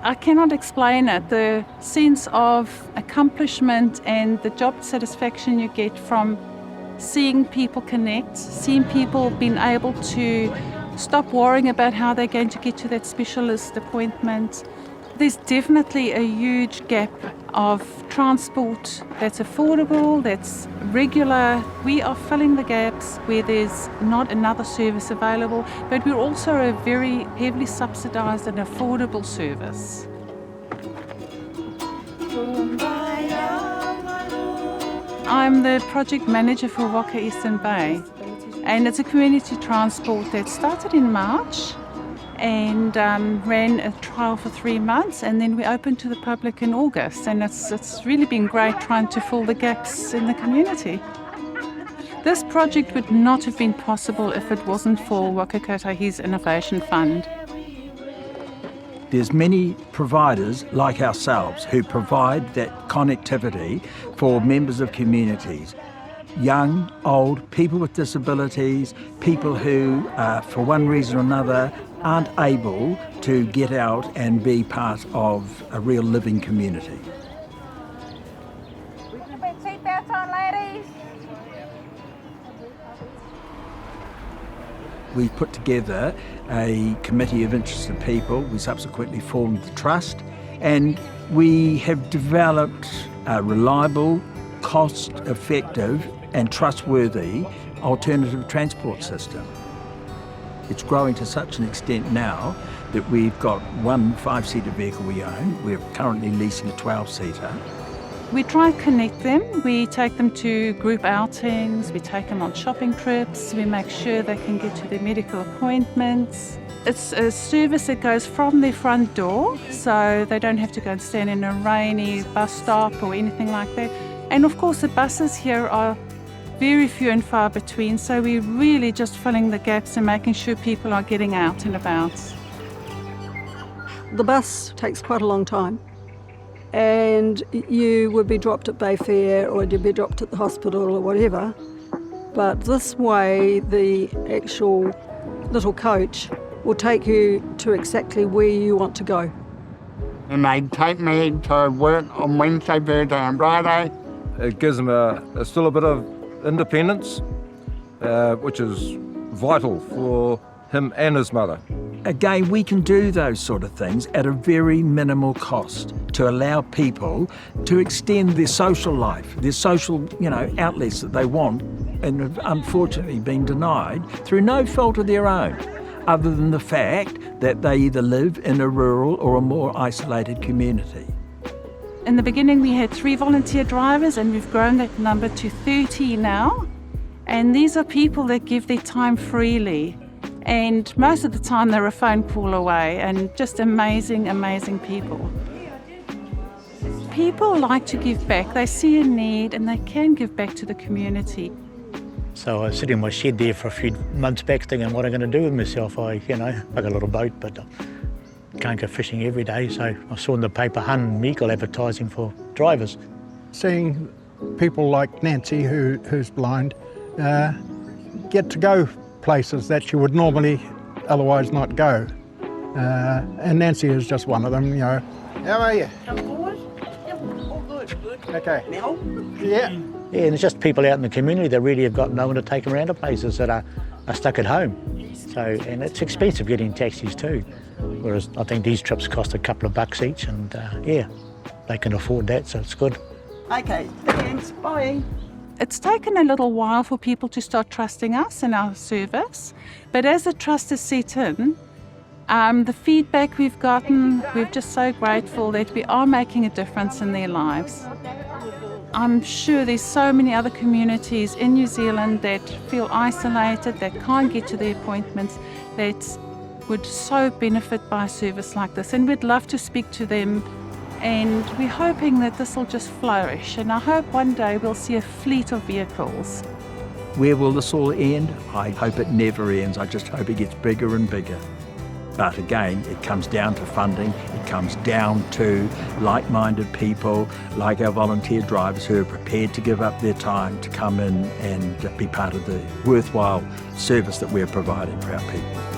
I cannot explain it. The sense of accomplishment and the job satisfaction you get from seeing people connect, seeing people being able to stop worrying about how they're going to get to that specialist appointment. There's definitely a huge gap of transport that's affordable, that's regular. We are filling the gaps where there's not another service available, but we're also a very heavily subsidised and affordable service. I'm the project manager for Waka Eastern Bay, and it's a community transport that started in March and ran a trial for 3 months, and then we opened to the public in August, and it's really been great trying to fill the gaps in the community. This project would not have been possible if it wasn't for Waka Kotahi's Innovation Fund. There's many providers like ourselves who provide that connectivity for members of communities. Young, old, people with disabilities, people who, for one reason or another, aren't able to get out and be part of a real living community. We can put seatbelts on, ladies. We put together a committee of interested people. We subsequently formed the trust, and we have developed a reliable, cost-effective and trustworthy alternative transport system. It's growing to such an extent now that we've got one 5-seater vehicle we own. We're currently leasing a 12-seater. We try and connect them. We take them to group outings, we take them on shopping trips, we make sure they can get to their medical appointments. It's a service that goes from their front door, so they don't have to go and stand in a rainy bus stop or anything like that. And of course the buses here are very few and far between, so we're really just filling the gaps and making sure people are getting out and about. The bus takes quite a long time, and you would be dropped at Bayfair or you'd be dropped at the hospital or whatever, but this way the actual little coach will take you to exactly where you want to go. And they take me to work on Wednesday, Thursday and Friday. It gives them still a bit of independence, which is vital for him and his mother. Again, we can do those sort of things at a very minimal cost to allow people to extend their social life, their social, outlets that they want, and have unfortunately been denied through no fault of their own, other than the fact that they either live in a rural or a more isolated community. In the beginning we had 3 volunteer drivers, and we've grown that number to 30 now. And these are people that give their time freely. And most of the time they're a phone call away, and just amazing, amazing people. People like to give back. They see a need and they can give back to the community. So I was sitting in my shed there for a few months back thinking what I'm going to do with myself. I got a little boat, but can't go fishing every day, so I saw in the paper Hun and Meikle advertising for drivers. Seeing people like Nancy, who's blind, get to go places that you would normally otherwise not go. And Nancy is just one of them, How are you? I'm good. Yep, all good. Okay. Now? Yeah. Yeah, and it's just people out in the community that really have got no one to take them around to places that are stuck at home. So, and it's expensive getting taxis too. Whereas I think these trips cost a couple of bucks each, and they can afford that, so it's good. Okay, thanks, bye. It's taken a little while for people to start trusting us and our service, but as the trust is set in, the feedback we've gotten, we're just so grateful that we are making a difference in their lives. I'm sure there's so many other communities in New Zealand that feel isolated, that can't get to their appointments, that would so benefit by a service like this, and we'd love to speak to them, and we're hoping that this will just flourish, and I hope one day we'll see a fleet of vehicles. Where will this all end? I hope it never ends. I just hope it gets bigger and bigger. But again, it comes down to funding, it comes down to like-minded people like our volunteer drivers who are prepared to give up their time to come in and be part of the worthwhile service that we're providing for our people.